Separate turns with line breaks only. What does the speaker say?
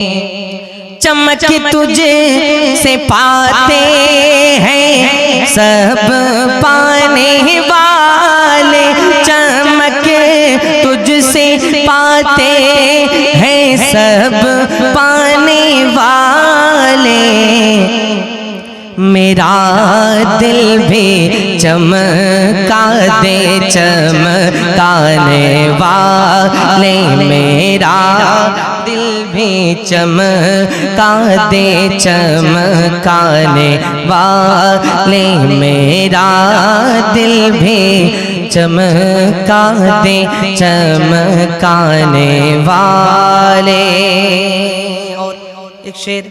चमक तुझे से पाते हैं सब पाने वाले, चमक तुझसे पाते हैं सब पाने वाले। मेरा दिल भी चमका दे चमकाने वाले, मेरा दिल भी चमका दे चमकाने वाले, मेरा दिल भी चमका दे चमकाने वाले। और एक शेर